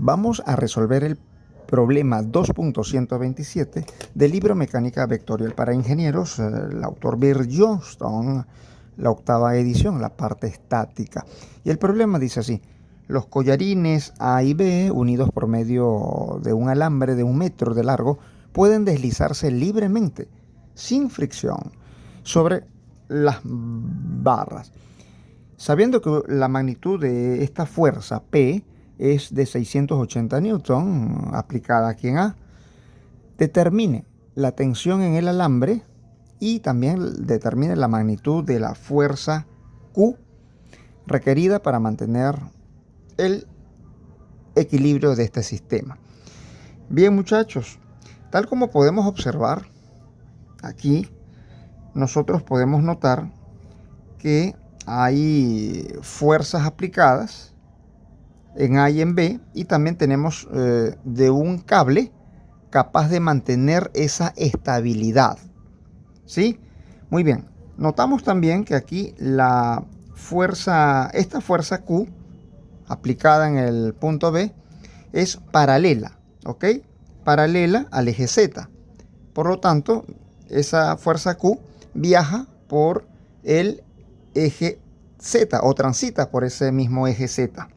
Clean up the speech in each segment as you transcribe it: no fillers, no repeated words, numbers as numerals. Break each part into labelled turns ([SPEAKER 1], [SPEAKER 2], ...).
[SPEAKER 1] Vamos a resolver el problema 2.127 del libro Mecánica Vectorial para Ingenieros, el autor Bill Johnston, la octava edición, la parte estática. Y el problema dice así: los collarines A y B, unidos por medio de un alambre de 1 metro de largo, pueden deslizarse libremente, sin fricción, sobre las barras. Sabiendo que la magnitud de esta fuerza P es de 680 newton aplicada aquí en A, determine la tensión en el alambre y también determine la magnitud de la fuerza Q requerida para mantener el equilibrio de este sistema. Bien, muchachos, tal como podemos observar aquí, nosotros podemos notar que hay fuerzas aplicadas en A y en B, y también tenemos de un cable capaz de mantener esa estabilidad, ¿sí? Muy bien, notamos también que aquí esta fuerza Q aplicada en el punto B es paralela, ¿ok? Paralela al eje Z. Por lo tanto, esa fuerza Q viaja por el eje Z o transita por ese mismo eje Z.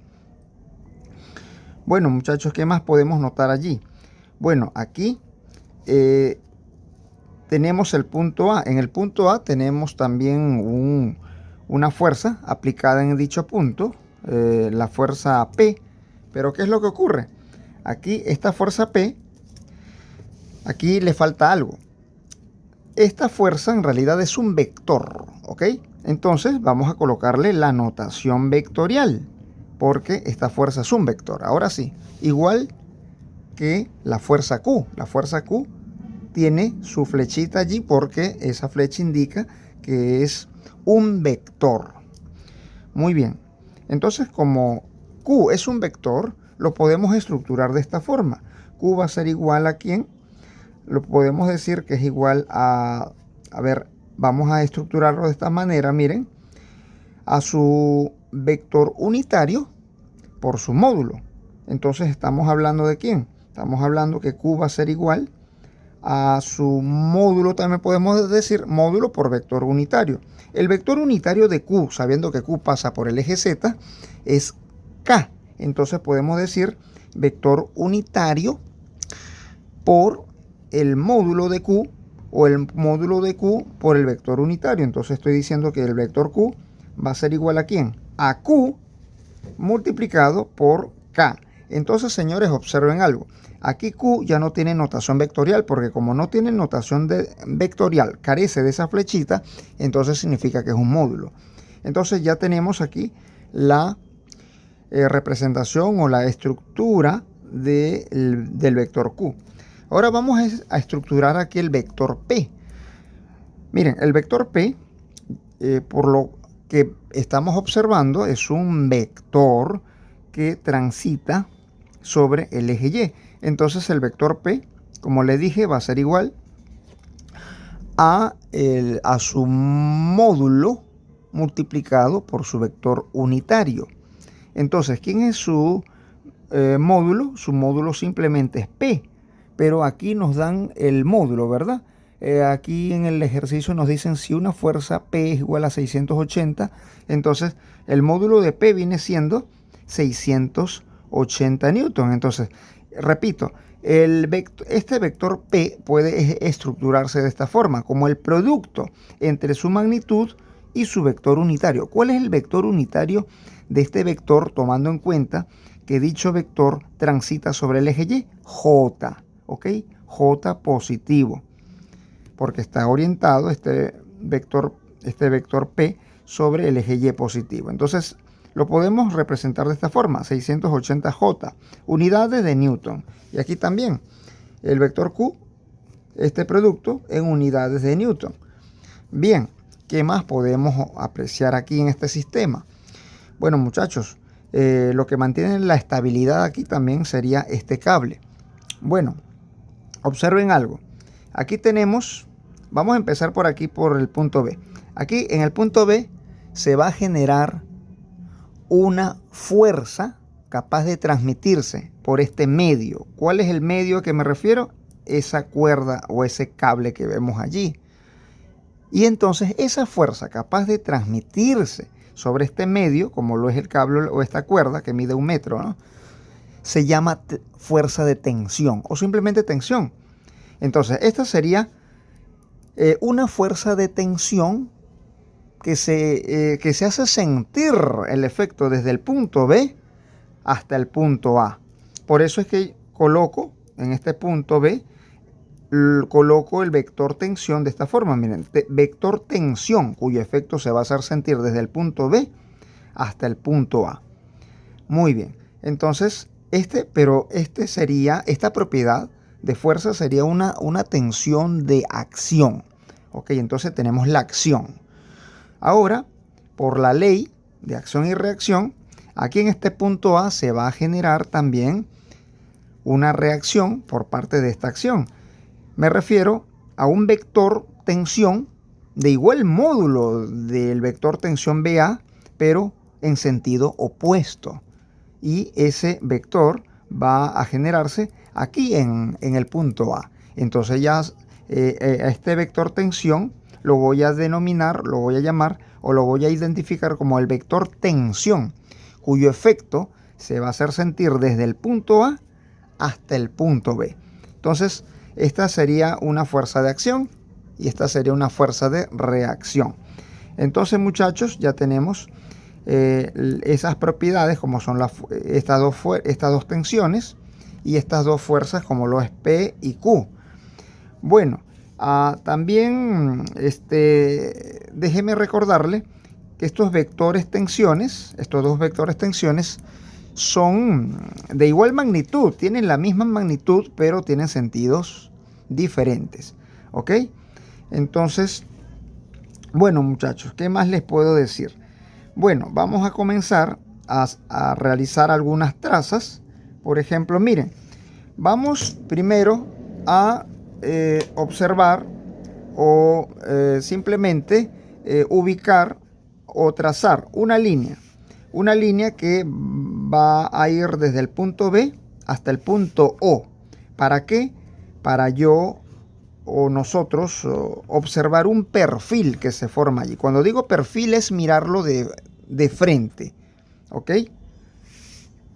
[SPEAKER 1] Bueno, muchachos, ¿qué más podemos notar allí? Bueno, aquí tenemos el punto A. En el punto A tenemos también una fuerza aplicada en dicho punto, la fuerza P. Pero ¿qué es lo que ocurre? Aquí esta fuerza P, aquí le falta algo. Esta fuerza en realidad es un vector, ¿ok? Entonces vamos a colocarle la notación vectorial, porque esta fuerza es un vector. Ahora sí, igual que la fuerza Q. La fuerza Q tiene su flechita allí porque esa flecha indica que es un vector. Muy bien. Entonces, como Q es un vector, lo podemos estructurar de esta forma. Q va a ser igual a ¿quién? Lo podemos decir que es igual a ver, vamos a estructurarlo de esta manera, miren, a su vector unitario por su módulo. Entonces estamos hablando de ¿quién? Estamos hablando que Q va a ser igual a su módulo, también podemos decir módulo por vector unitario. El vector unitario de Q, sabiendo que Q pasa por el eje Z, es K. Entonces podemos decir vector unitario por el módulo de Q, o el módulo de Q por el vector unitario. Entonces estoy diciendo que el vector Q va a ser igual a ¿quién? A Q multiplicado por K. Entonces, señores, observen algo. Aquí Q ya no tiene notación vectorial, porque como no tiene notación vectorial, carece de esa flechita, entonces significa que es un módulo. Entonces ya tenemos aquí la representación o la estructura del vector Q. Ahora vamos a estructurar aquí el vector P. Miren, el vector P, por lo que estamos observando, es un vector que transita sobre el eje Y. Entonces el vector P, como le dije, va a ser igual a su módulo multiplicado por su vector unitario. Entonces, ¿quién es su módulo? Su módulo simplemente es P, pero aquí nos dan el módulo, ¿verdad? Aquí en el ejercicio nos dicen si una fuerza P es igual a 680, entonces el módulo de P viene siendo 680 newton. Entonces, repito, este vector P puede estructurarse de esta forma, como el producto entre su magnitud y su vector unitario. ¿Cuál es el vector unitario de este vector, tomando en cuenta que dicho vector transita sobre el eje Y? J, ¿ok? J positivo, porque está orientado este vector P sobre el eje Y positivo. Entonces lo podemos representar de esta forma: 680J, unidades de Newton. Y aquí también el vector Q, este producto, en unidades de Newton. Bien, ¿qué más podemos apreciar aquí en este sistema? Bueno, muchachos, lo que mantiene la estabilidad aquí también sería este cable. Bueno, observen algo. Aquí tenemos, vamos a empezar por aquí, por el punto B. Aquí en el punto B se va a generar una fuerza capaz de transmitirse por este medio. ¿Cuál es el medio a que me refiero? Esa cuerda o ese cable que vemos allí. Y entonces esa fuerza capaz de transmitirse sobre este medio, como lo es el cable o esta cuerda que mide 1 metro, ¿no?, se llama fuerza de tensión o simplemente tensión. Entonces esta sería una fuerza de tensión que se hace sentir el efecto desde el punto B hasta el punto A. Por eso es que coloco en este punto B, coloco el vector tensión de esta forma. Miren, vector tensión, cuyo efecto se va a hacer sentir desde el punto B hasta el punto A. Muy bien. Entonces, esta propiedad de fuerza sería una tensión de acción. Ok, entonces tenemos la acción. Ahora, por la ley de acción y reacción, aquí en este punto A se va a generar también una reacción por parte de esta acción. Me refiero a un vector tensión de igual módulo del vector tensión BA, pero en sentido opuesto. Y ese vector va a generarse aquí en el punto A. Entonces ya a este vector tensión lo voy a denominar, lo voy a llamar o lo voy a identificar como el vector tensión, cuyo efecto se va a hacer sentir desde el punto A hasta el punto B. Entonces, esta sería una fuerza de acción y esta sería una fuerza de reacción. Entonces, muchachos, ya tenemos esas propiedades como son estas dos tensiones y estas dos fuerzas como lo es P y Q. Bueno, también déjeme recordarle que estos dos vectores tensiones son de igual magnitud, tienen la misma magnitud, pero tienen sentidos diferentes. ¿Ok? Entonces, bueno, muchachos, ¿qué más les puedo decir? Bueno, vamos a comenzar a realizar algunas trazas. Por ejemplo, miren, vamos primero a observar o simplemente ubicar o trazar una línea que va a ir desde el punto B hasta el punto O. ¿Para qué? Para yo o nosotros observar un perfil que se forma allí. Cuando digo perfil es mirarlo de frente, ¿ok?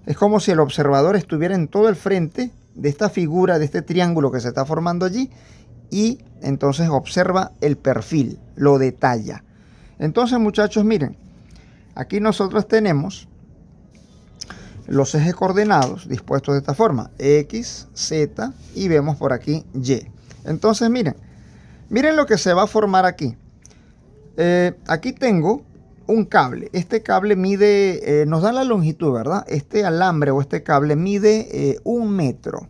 [SPEAKER 1] Es como si el observador estuviera en todo el frente de esta figura, de este triángulo que se está formando allí, y entonces observa el perfil, lo detalla. Entonces, muchachos, miren, aquí nosotros tenemos los ejes coordenados dispuestos de esta forma, X, Z, y vemos por aquí Y. Entonces, miren lo que se va a formar aquí. Aquí tengo un cable. Este cable mide, nos da la longitud, ¿verdad? Este alambre o este cable mide 1 metro.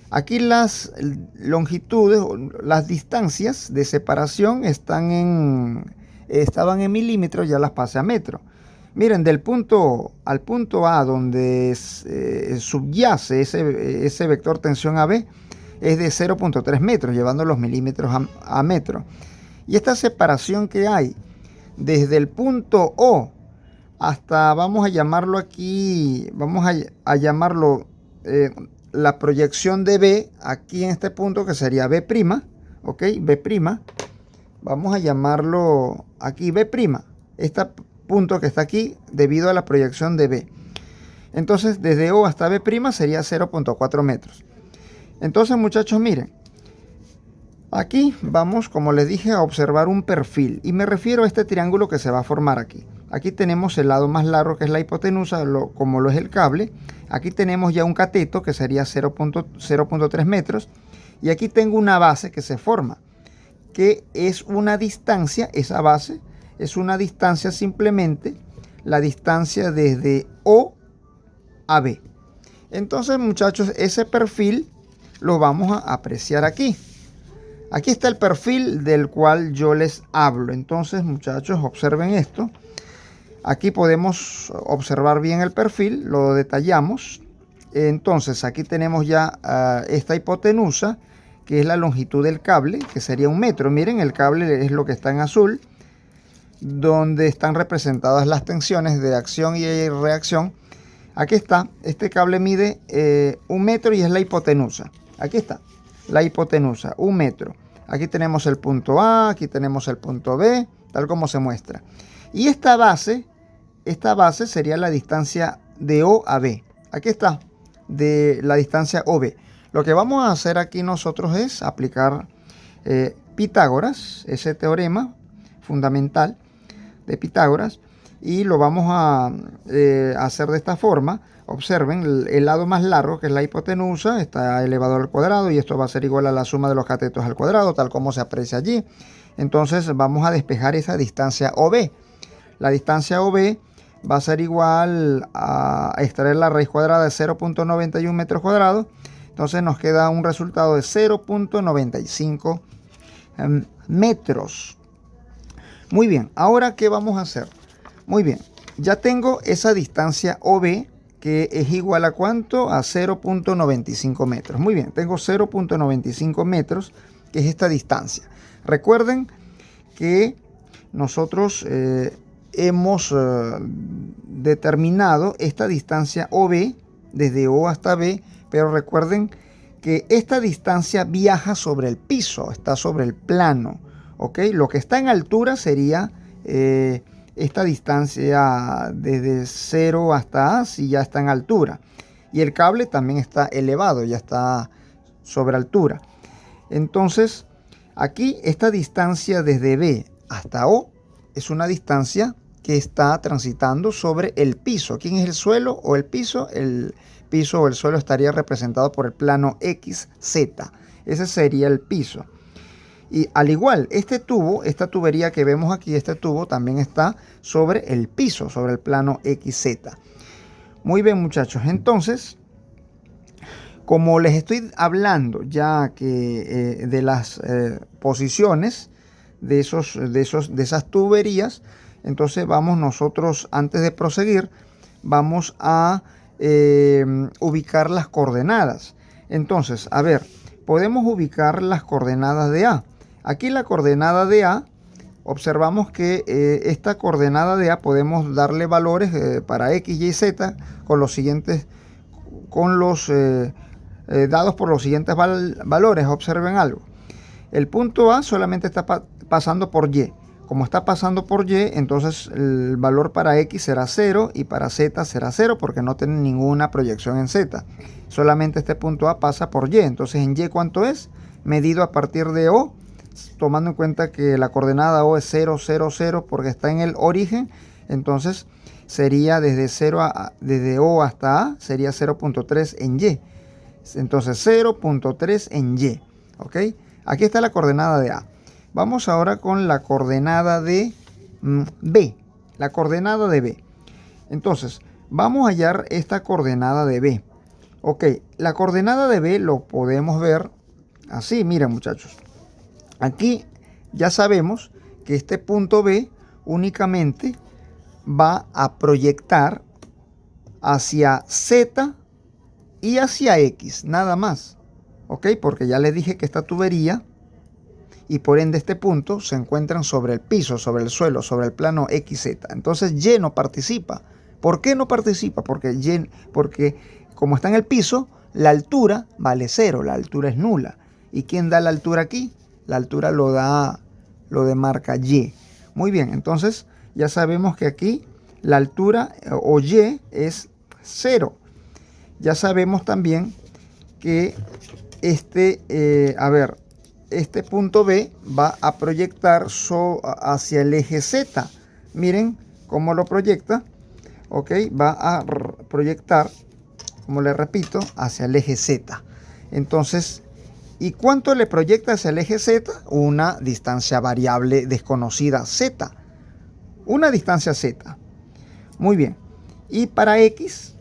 [SPEAKER 1] Aquí las longitudes, las distancias de separación estaban en milímetros, ya las pasé a metro. Miren, del punto al punto A, donde subyace ese vector tensión AB, es de 0.3 metros, llevando los milímetros a metro. Y esta separación que hay desde el punto O hasta, vamos a llamarlo aquí, vamos a llamarlo la proyección de B, aquí en este punto que sería B', ¿ok? B', vamos a llamarlo aquí B', este punto que está aquí debido a la proyección de B. Entonces, desde O hasta B' sería 0.4 metros. Entonces, muchachos, miren, aquí vamos, como les dije, a observar un perfil. Y me refiero a este triángulo que se va a formar aquí. Aquí tenemos el lado más largo, que es la hipotenusa, como lo es el cable. Aquí tenemos ya un cateto, que sería 0.3 metros. Y aquí tengo una base que se forma, que es una distancia, esa base es una distancia simplemente, la distancia desde O a B. Entonces, muchachos, ese perfil lo vamos a apreciar aquí. Aquí está el perfil del cual yo les hablo. Entonces, muchachos, observen esto. Aquí podemos observar bien el perfil, lo detallamos. Entonces, aquí tenemos ya esta hipotenusa, que es la longitud del cable, que sería 1 metro. Miren, el cable es lo que está en azul, donde están representadas las tensiones de acción y reacción. Aquí está, este cable mide 1 metro y es la hipotenusa. Aquí está, la hipotenusa, 1 metro. Aquí tenemos el punto A, aquí tenemos el punto B, tal como se muestra. Y esta base sería la distancia de O a B. Aquí está, de la distancia OB. Lo que vamos a hacer aquí nosotros es aplicar Pitágoras, ese teorema fundamental de Pitágoras, y lo vamos a hacer de esta forma. Observen, el lado más largo, que es la hipotenusa, está elevado al cuadrado y esto va a ser igual a la suma de los catetos al cuadrado, tal como se aprecia allí. Entonces vamos a despejar esa distancia OB. La distancia OB va a ser igual a extraer la raíz cuadrada de 0.91 metros cuadrados. Entonces nos queda un resultado de 0.95 metros. Muy bien, ahora ¿qué vamos a hacer? Muy bien, ya tengo esa distancia OB, que es igual a ¿cuánto? A 0.95 metros. Muy bien, tengo 0.95 metros, que es esta distancia. Recuerden que nosotros hemos determinado esta distancia OB desde O hasta B, pero recuerden que esta distancia viaja sobre el piso, está sobre el plano, ¿ok? Lo que está en altura sería esta distancia desde 0 hasta A, si ya está en altura. Y el cable también está elevado, ya está sobre altura. Entonces, aquí esta distancia desde B hasta O es una distancia que está transitando sobre el piso. ¿Quién es el suelo o el piso? El piso o el suelo estaría representado por el plano XZ. Ese sería el piso. Y al igual, este tubo, esta tubería que vemos aquí, este tubo también está sobre el piso, sobre el plano XZ. Muy bien, muchachos. Entonces, como les estoy hablando ya que de las posiciones de esas tuberías, entonces vamos nosotros, antes de proseguir, vamos a ubicar las coordenadas. Entonces, a ver, podemos ubicar las coordenadas de A. Aquí la coordenada de A, observamos que esta coordenada de A podemos darle valores para X, Y, Z con los siguientes, dados por los siguientes valores. Observen algo. El punto A solamente está pasando por Y. Como está pasando por Y, entonces el valor para X será 0 y para Z será 0 porque no tiene ninguna proyección en Z. Solamente este punto A pasa por Y. Entonces en Y, ¿cuánto es? Medido a partir de O, tomando en cuenta que la coordenada O es 0, 0, 0 porque está en el origen. Entonces sería desde O hasta A sería 0.3 en Y. Entonces 0.3 en Y. ¿Ok? Aquí está la coordenada de A. Vamos ahora con la coordenada de B. La coordenada de B. Entonces, vamos a hallar esta coordenada de B. Ok, la coordenada de B lo podemos ver así. Miren, muchachos. Aquí ya sabemos que este punto B únicamente va a proyectar hacia Z y hacia X, nada más. Ok, porque ya les dije que esta tubería y por ende este punto se encuentran sobre el piso, sobre el suelo, sobre el plano XZ. Entonces Y no participa. ¿Por qué no participa? Porque como está en el piso, la altura vale 0, la altura es nula. ¿Y quién da la altura aquí? La altura lo demarca Y. Muy bien, entonces ya sabemos que aquí la altura o Y es 0. Ya sabemos también que este punto B va a proyectar hacia el eje Z. Miren cómo lo proyecta. Ok, va a proyectar, como les repito, hacia el eje Z. Entonces, ¿y cuánto le proyecta hacia el eje Z? Una distancia variable desconocida Z. Una distancia Z. Muy bien. Y para X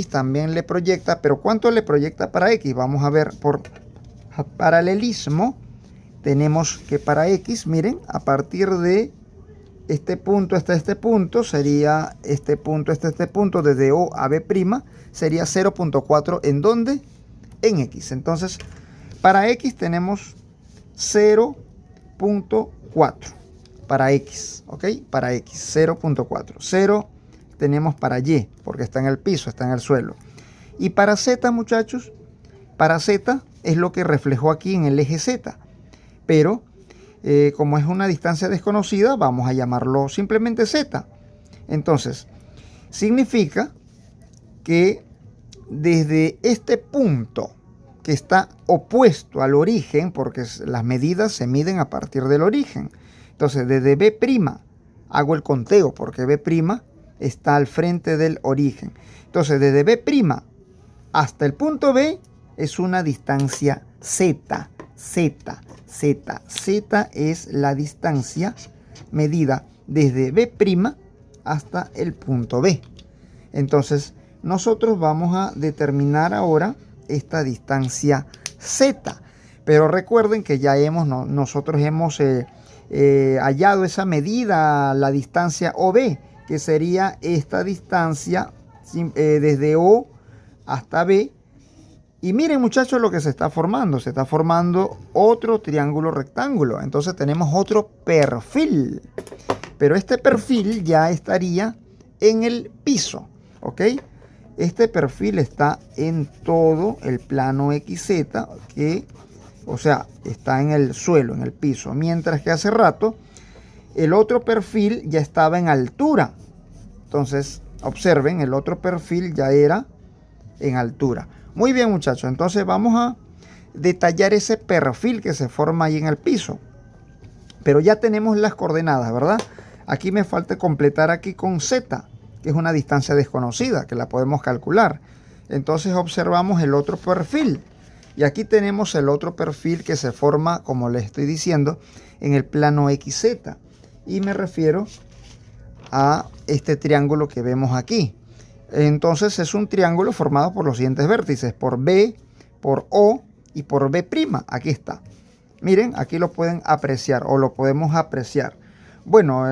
[SPEAKER 1] también le proyecta, pero ¿cuánto le proyecta para X? Vamos a ver por paralelismo. Tenemos que para X, miren, a partir de este punto hasta este punto, sería este punto hasta este punto, desde O a B', sería 0.4. ¿En dónde? En X. Entonces, para X tenemos 0.4. Para X, ¿ok? Para X, 0.4. 0 tenemos para Y, porque está en el piso, está en el suelo. Y para Z, muchachos, para Z es lo que reflejó aquí en el eje Z. Pero como es una distancia desconocida, vamos a llamarlo simplemente Z. Entonces, significa que desde este punto que está opuesto al origen, porque las medidas se miden a partir del origen. Entonces, desde B', hago el conteo, porque B' está al frente del origen. Entonces, desde B' hasta el punto B es una distancia Z. Z es la distancia medida desde B' hasta el punto B. Entonces, nosotros vamos a determinar ahora esta distancia Z. Pero recuerden que ya nosotros hemos hallado esa medida, la distancia OB, que sería esta distancia desde O hasta B. Y miren, muchachos, lo que se está formando. Se está formando otro triángulo rectángulo. Entonces tenemos otro perfil. Pero este perfil ya estaría en el piso, ¿ok? Este perfil está en todo el plano XZ, o sea, está en el suelo, en el piso. Mientras que hace rato, el otro perfil ya estaba en altura. Entonces, observen, el otro perfil ya era en altura. Muy bien, muchachos. Entonces vamos a detallar ese perfil que se forma ahí en el piso. Pero ya tenemos las coordenadas, ¿verdad? Aquí me falta completar aquí con Z, que es una distancia desconocida, que la podemos calcular. Entonces observamos el otro perfil. Y aquí tenemos el otro perfil que se forma, como les estoy diciendo, en el plano XZ. Y me refiero a este triángulo que vemos aquí. Entonces es un triángulo formado por los siguientes vértices, por B, por O y por B'. Aquí está. Miren, aquí lo pueden apreciar o lo podemos apreciar. Bueno,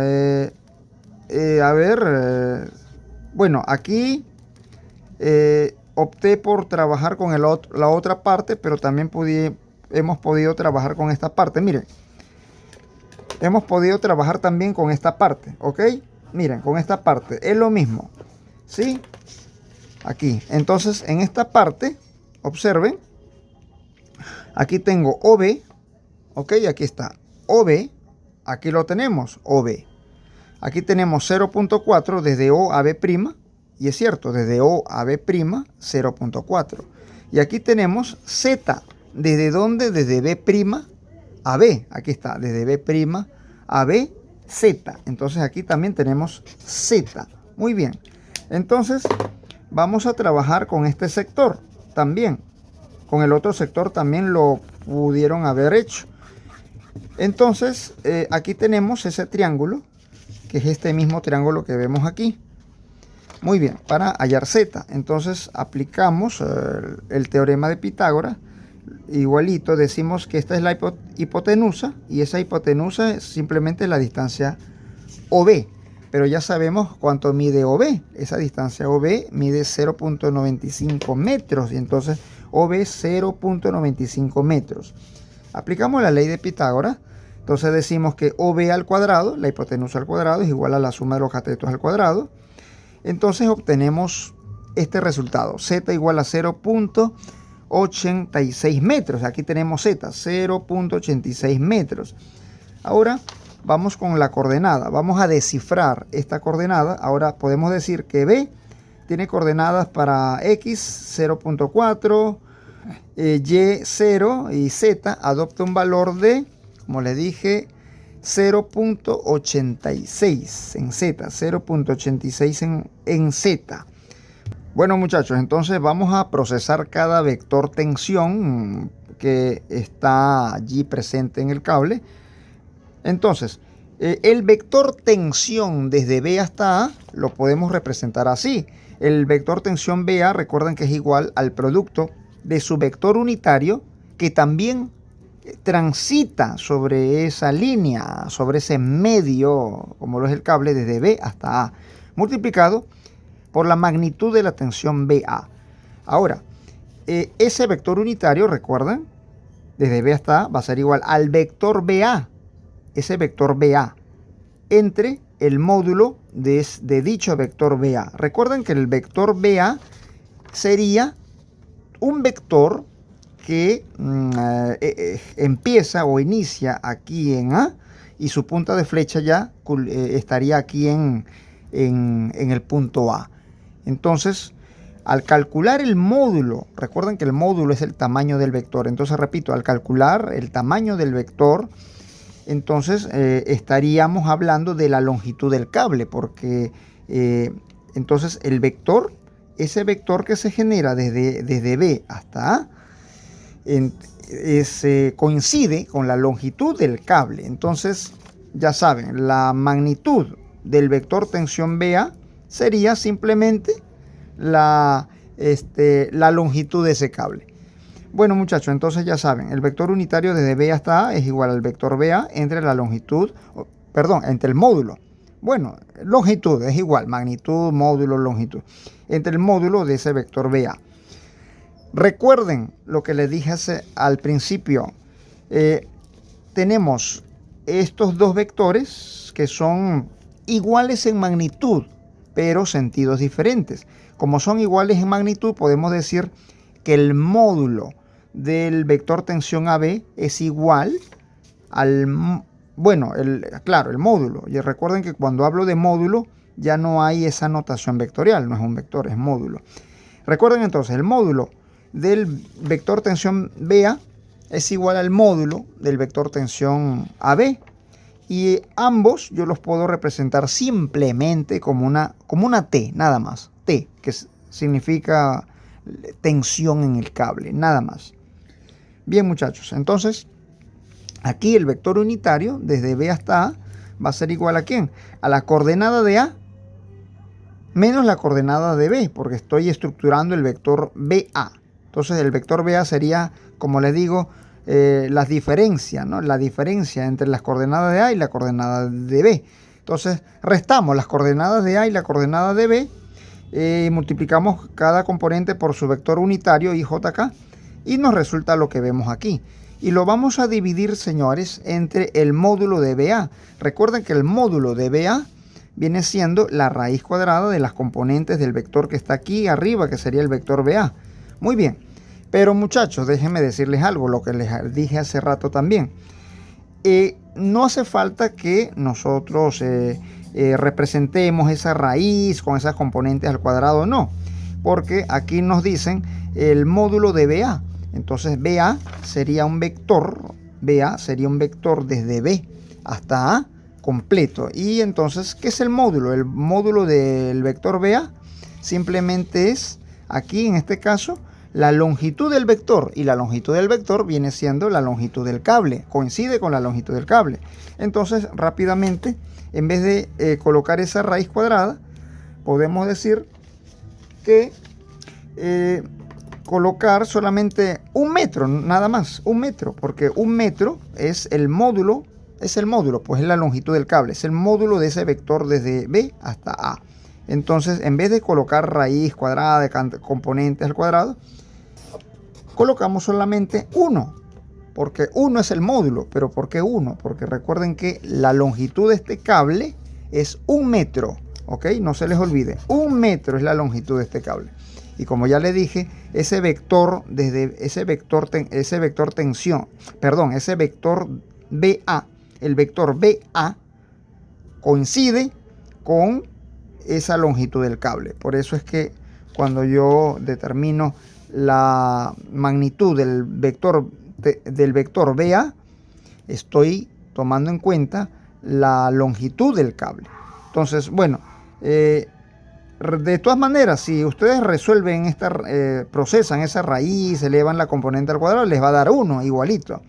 [SPEAKER 1] bueno, aquí opté por trabajar con la otra parte, pero también hemos podido trabajar con esta parte. Miren, hemos podido trabajar también con esta parte, ¿ok? Miren, con esta parte es lo mismo, ¿sí? Aquí, entonces en esta parte, observen, aquí tengo OB, ¿ok? Aquí está OB, aquí lo tenemos, OB. Aquí tenemos 0.4 desde O a B', y es cierto, desde O a B', 0.4. Y aquí tenemos Z, ¿desde dónde? Desde B' a B, aquí está, desde B' a B, Z. Entonces aquí también tenemos Z. Muy bien. Entonces vamos a trabajar con este sector también. Con el otro sector también lo pudieron haber hecho. Entonces aquí tenemos ese triángulo, que es este mismo triángulo que vemos aquí. Muy bien, para hallar Z. Entonces aplicamos el teorema de Pitágoras. Igualito, decimos que esta es la hipotenusa y esa hipotenusa es simplemente la distancia OB. Pero ya sabemos cuánto mide OB. Esa distancia OB mide 0.95 metros y entonces OB es 0.95 metros. Aplicamos la ley de Pitágoras. Entonces decimos que OB al cuadrado, la hipotenusa al cuadrado, es igual a la suma de los catetos al cuadrado. Entonces obtenemos este resultado. Z igual a 0.86 metros. Aquí tenemos Z, 0.86 metros. Ahora vamos con la coordenada. Vamos a descifrar esta coordenada. Ahora podemos decir que B tiene coordenadas para X 0.4, Y 0 y Z adopta un valor de, como les dije, 0.86 en Z, 0.86 en Z. Bueno, muchachos, entonces vamos a procesar cada vector tensión que está allí presente en el cable. Entonces, el vector tensión desde B hasta A lo podemos representar así. El vector tensión BA, recuerden que es igual al producto de su vector unitario, que también transita sobre esa línea, sobre ese medio, como lo es el cable, desde B hasta A, multiplicado por la magnitud de la tensión BA. Ahora, ese vector unitario, recuerden, desde B hasta A va a ser igual al vector BA, ese vector BA, entre el módulo de dicho vector BA. Recuerden que el vector BA sería un vector que empieza o inicia aquí en A y su punta de flecha ya estaría aquí en el punto A. Entonces, al calcular el módulo, recuerden que el módulo es el tamaño del vector. Entonces, repito, al calcular el tamaño del vector, entonces estaríamos hablando de la longitud del cable, porque entonces el vector, ese vector que se genera desde B hasta A, coincide con la longitud del cable. Entonces, ya saben, la magnitud del vector tensión BA sería simplemente la longitud de ese cable. Bueno, muchachos, entonces ya saben, el vector unitario desde B hasta A es igual al vector BA entre la longitud, entre el módulo. Bueno, longitud es igual, magnitud, módulo, longitud, entre el módulo de ese vector BA. Recuerden lo que les dije al principio. Tenemos estos dos vectores que son iguales en magnitud, pero sentidos diferentes. Como son iguales en magnitud, podemos decir que el módulo del vector tensión AB es igual al, bueno, claro, el módulo. Y recuerden que cuando hablo de módulo ya no hay esa notación vectorial, no es un vector, es módulo. Recuerden entonces, el módulo del vector tensión BA es igual al módulo del vector tensión AB. Y ambos yo los puedo representar simplemente como una T, nada más. T, que significa tensión en el cable, nada más. Bien, muchachos, entonces aquí el vector unitario desde B hasta A va a ser igual ¿a quién? A la coordenada de A menos la coordenada de B, porque estoy estructurando el vector BA. Entonces el vector BA sería, como les digo, las diferencias, ¿no? La diferencia entre las coordenadas de A y la coordenada de B. Entonces restamos las coordenadas de A y la coordenada de B, multiplicamos cada componente por su vector unitario IJK y nos resulta lo que vemos aquí. Y lo vamos a dividir, señores, entre el módulo de BA. Recuerden que el módulo de BA viene siendo la raíz cuadrada de las componentes del vector que está aquí arriba, que sería el vector BA. Muy bien. Pero muchachos, déjenme decirles algo, lo que les dije hace rato también. No hace falta que nosotros representemos esa raíz con esas componentes al cuadrado, no. Porque aquí nos dicen el módulo de BA. Entonces BA sería un vector desde B hasta A completo. Y entonces, ¿qué es el módulo? El módulo del vector BA simplemente es, aquí en este caso, la longitud del vector, y la longitud del vector viene siendo la longitud del cable, coincide con la longitud del cable. Entonces, rápidamente, en vez de colocar esa raíz cuadrada, podemos decir que colocar solamente un metro, nada más, un metro, porque un metro es el módulo, pues es la longitud del cable, es el módulo de ese vector desde B hasta A. Entonces, en vez de colocar raíz cuadrada de componentes al cuadrado, colocamos solamente 1, porque 1 es el módulo. ¿Pero por qué 1? Porque recuerden que la longitud de este cable es 1 metro, ¿ok? No se les olvide, 1 metro es la longitud de este cable. Y como ya le dije, ese vector BA, el vector BA coincide con esa longitud del cable. Por eso es que cuando yo determino la magnitud del vector BA, estoy tomando en cuenta la longitud del cable. Entonces, bueno, de todas maneras, si ustedes resuelven procesan esa raíz, elevan la componente al cuadrado, les va a dar 1 igualito.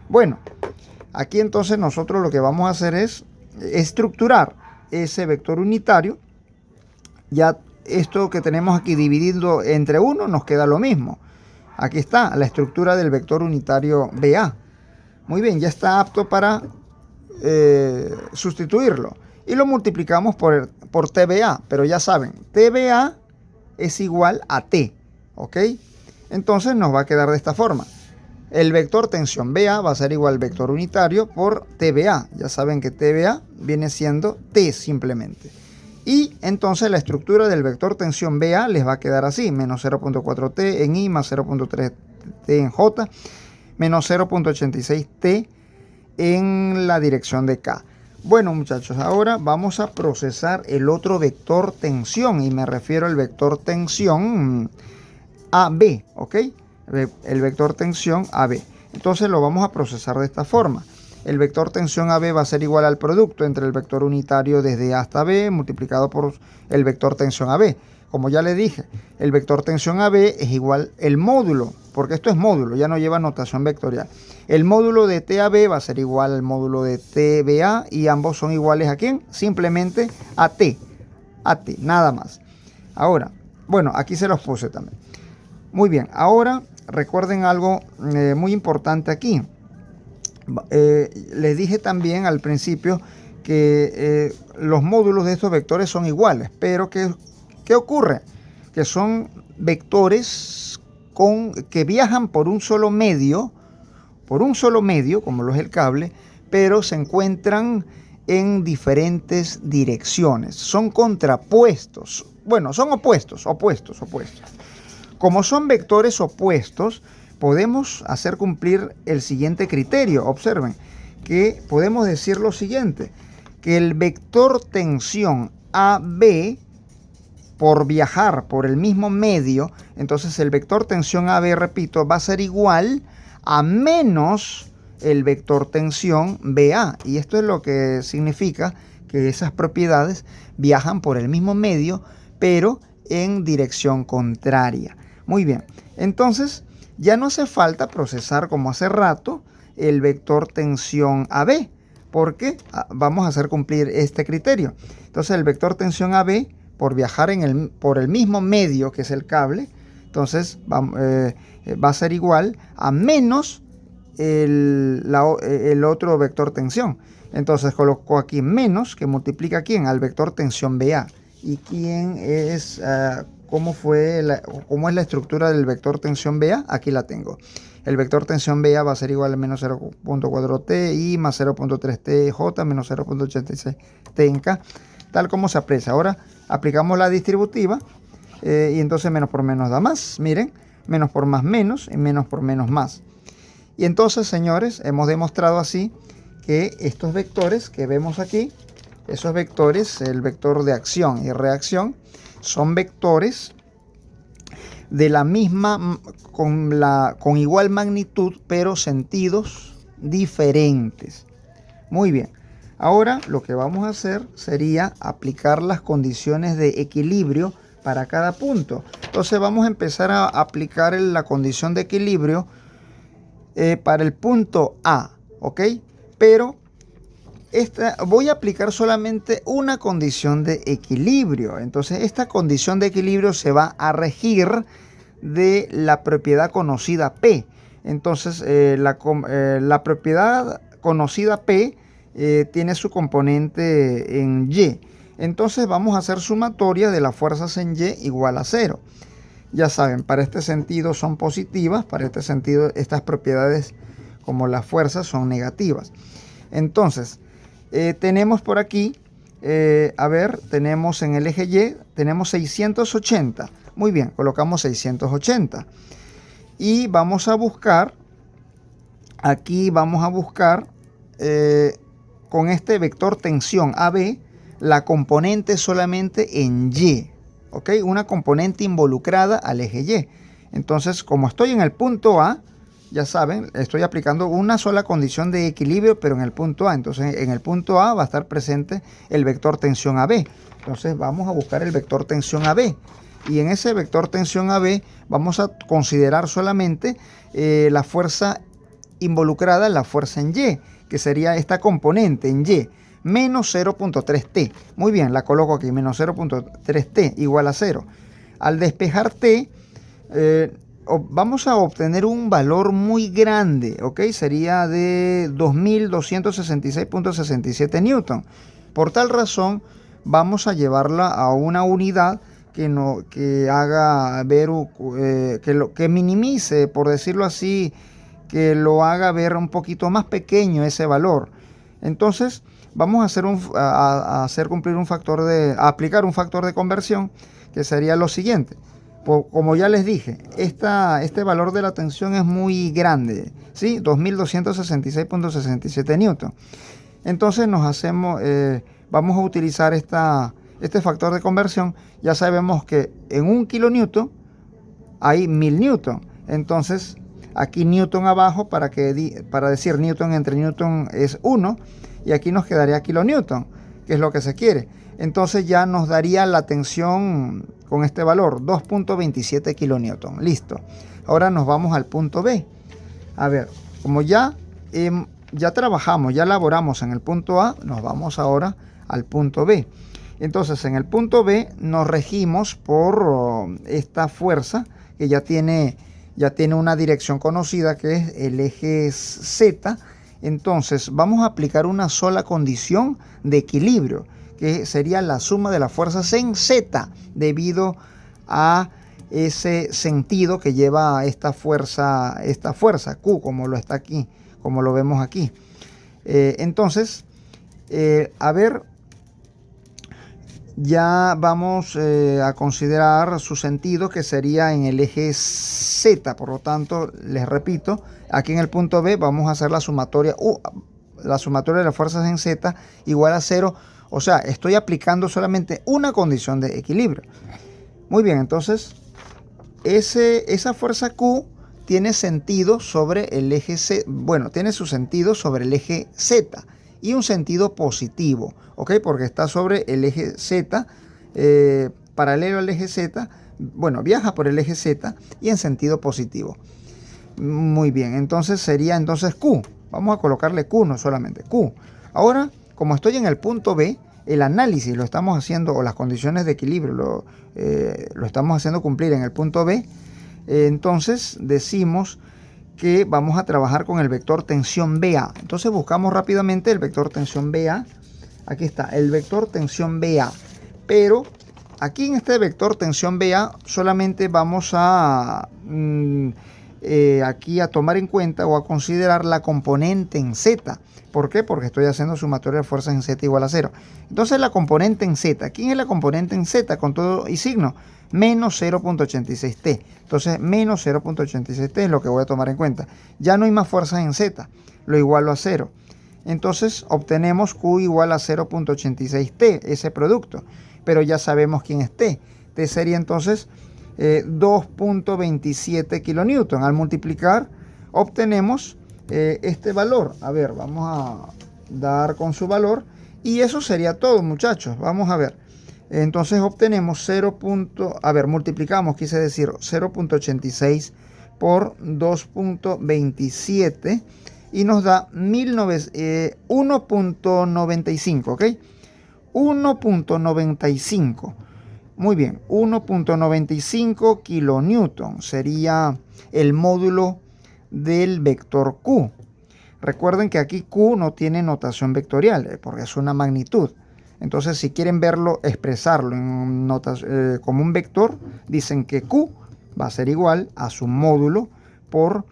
[SPEAKER 1] Bueno, aquí entonces nosotros lo que vamos a hacer es estructurar ese vector unitario. Ya esto que tenemos aquí dividido entre 1 nos queda lo mismo. Aquí está la estructura del vector unitario BA. Muy bien, ya está apto para sustituirlo. Y lo multiplicamos por TBA. Pero ya saben, TBA es igual a T. ¿Ok? Entonces nos va a quedar de esta forma. El vector tensión BA va a ser igual al vector unitario por TBA. Ya saben que TBA viene siendo T simplemente. Y entonces la estructura del vector tensión BA les va a quedar así. Menos 0.4T en I más 0.3T en J. Menos 0.86T en la dirección de K. Bueno, muchachos, ahora vamos a procesar el otro vector tensión. Y me refiero al vector tensión AB, ¿ok? El vector tensión AB. Entonces lo vamos a procesar de esta forma. El vector tensión AB va a ser igual al producto entre el vector unitario desde A hasta B multiplicado por el vector tensión AB. Como ya le dije, el vector tensión AB es igual el módulo, porque esto es módulo, ya no lleva notación vectorial. El módulo de TAB va a ser igual al módulo de TBA y ambos son iguales ¿a quién? Simplemente a T, nada más. Ahora, bueno, aquí se los puse también. Muy bien, ahora recuerden algo muy importante aquí. Les dije también al principio que los módulos de estos vectores son iguales, pero ¿qué ocurre? Que son vectores que viajan por un solo medio, como lo es el cable, pero se encuentran en diferentes direcciones. Son contrapuestos. Bueno, son opuestos. Como son vectores opuestos, podemos hacer cumplir el siguiente criterio. Observen que podemos decir lo siguiente, que el vector tensión AB, por viajar por el mismo medio, entonces el vector tensión AB, repito, va a ser igual a menos el vector tensión BA. Y esto es lo que significa que esas propiedades viajan por el mismo medio, pero en dirección contraria. Muy bien, entonces ya no hace falta procesar como hace rato el vector tensión AB, porque vamos a hacer cumplir este criterio. Entonces el vector tensión AB, por viajar por el mismo medio que es el cable, entonces va a ser igual a menos el otro vector tensión. Entonces coloco aquí menos, que multiplica ¿quién? Al vector tensión BA. ¿Y quién es? ¿Cómo es la estructura del vector tensión BA? Aquí la tengo. El vector tensión BA va a ser igual a menos 0.4T I más 0.3T J menos 0.86T en K, tal como se aprecia. Ahora aplicamos la distributiva y entonces menos por menos da más. Miren, menos por más menos y menos por menos más. Y entonces, señores, hemos demostrado así que estos vectores que vemos aquí, esos vectores, el vector de acción y reacción, son vectores de la misma, con igual magnitud, pero sentidos diferentes. Muy bien. Ahora lo que vamos a hacer sería aplicar las condiciones de equilibrio para cada punto. Entonces vamos a empezar a aplicar la condición de equilibrio para el punto A, ¿ok? Pero voy a aplicar solamente una condición de equilibrio. Entonces esta condición de equilibrio se va a regir de la propiedad conocida P. Entonces la propiedad conocida P tiene su componente en Y. Entonces vamos a hacer sumatoria de las fuerzas en Y igual a 0. Ya saben, para este sentido son positivas, para este sentido estas propiedades como las fuerzas son negativas. Entonces, tenemos por aquí, tenemos en el eje Y, tenemos 680. Muy bien, colocamos 680. Y vamos a buscar, aquí vamos a buscar con este vector tensión AB, la componente solamente en Y. ¿Ok? Una componente involucrada al eje Y. Entonces, como estoy en el punto A, ya saben, estoy aplicando una sola condición de equilibrio, pero en el punto A. Entonces, en el punto A va a estar presente el vector tensión AB. Entonces, vamos a buscar el vector tensión AB. Y en ese vector tensión AB vamos a considerar solamente la fuerza involucrada, la fuerza en Y, que sería esta componente en Y, menos 0.3T. Muy bien, la coloco aquí, menos 0.3T igual a 0. Al despejar T, vamos a obtener un valor muy grande, ¿ok? Sería de 2266.67 newton. Por tal razón, vamos a llevarla a una unidad que haga ver, que minimice, por decirlo así, que lo haga ver un poquito más pequeño ese valor. Entonces vamos a hacer cumplir a aplicar un factor de conversión, que sería lo siguiente. Como ya les dije, este valor de la tensión es muy grande, ¿sí? 2266.67 newton. Entonces vamos a utilizar este factor de conversión. Ya sabemos que en 1 kilonewton hay 1000 newton. Entonces aquí newton abajo, para decir newton entre newton es 1, y aquí nos quedaría kilonewton, que es lo que se quiere. Entonces ya nos daría la tensión con este valor, 2.27 kilonewton. Listo. Ahora nos vamos al punto B. A ver, como ya trabajamos, ya elaboramos en el punto A, nos vamos ahora al punto B. Entonces en el punto B nos regimos por esta fuerza que ya tiene una dirección conocida, que es el eje Z. Entonces vamos a aplicar una sola condición de equilibrio, que sería la suma de las fuerzas en Z, debido a ese sentido que lleva esta fuerza Q, como lo está aquí, como lo vemos aquí. Entonces, a ver, ya vamos a considerar su sentido, que sería en el eje Z. Por lo tanto, les repito, aquí en el punto B vamos a hacer la sumatoria de las fuerzas en Z igual a 0. O sea, estoy aplicando solamente una condición de equilibrio. Muy bien, entonces esa fuerza Q tiene sentido sobre el eje Z. Bueno, tiene su sentido sobre el eje Z y un sentido positivo, ¿ok? Porque está sobre el eje Z, paralelo al eje Z. Bueno, viaja por el eje Z y en sentido positivo. Muy bien, entonces sería Q. Vamos a colocarle Q, no solamente Q. Ahora, como estoy en el punto B, el análisis lo estamos haciendo, o las condiciones de equilibrio lo estamos haciendo cumplir en el punto B. Entonces decimos que vamos a trabajar con el vector tensión BA. Entonces buscamos rápidamente el vector tensión BA. Aquí está, el vector tensión BA. Pero aquí en este vector tensión BA solamente vamos aquí a tomar en cuenta o a considerar la componente en Z. ¿Por qué? Porque estoy haciendo sumatoria de fuerzas en Z igual a 0. Entonces la componente en Z, ¿quién es la componente en Z con todo y signo? Menos 0.86T. Entonces menos 0.86T es lo que voy a tomar en cuenta. Ya no hay más fuerzas en Z, lo igualo a 0. Entonces obtenemos Q igual a 0.86T, ese producto. Pero ya sabemos quién es T. T sería entonces 2.27 kilonewton. Al multiplicar obtenemos este valor. A ver, vamos a dar con su valor y eso sería todo, muchachos. Vamos a ver. Entonces obtenemos multiplicamos, quise decir 0.86 por 2.27 y nos da 1.95, ¿ok? 1.95. Muy bien, 1.95 kilonewton sería el módulo del vector Q. Recuerden que aquí Q no tiene notación vectorial, porque es una magnitud. Entonces, si quieren verlo, expresarlo como un vector, dicen que Q va a ser igual a su módulo por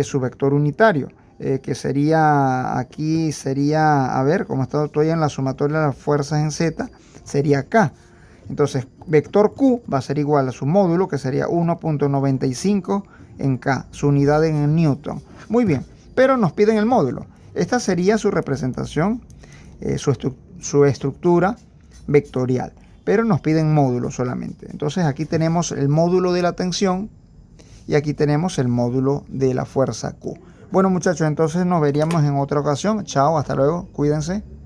[SPEAKER 1] su vector unitario, que sería, a ver, como estoy en la sumatoria de las fuerzas en Z, sería K. Entonces, vector Q va a ser igual a su módulo, que sería 1.95 en K, su unidad en Newton. Muy bien, pero nos piden el módulo. Esta sería su representación, su estructura vectorial, pero nos piden módulo solamente. Entonces, aquí tenemos el módulo de la tensión y aquí tenemos el módulo de la fuerza Q. Bueno, muchachos, entonces nos veríamos en otra ocasión. Chao, hasta luego, cuídense.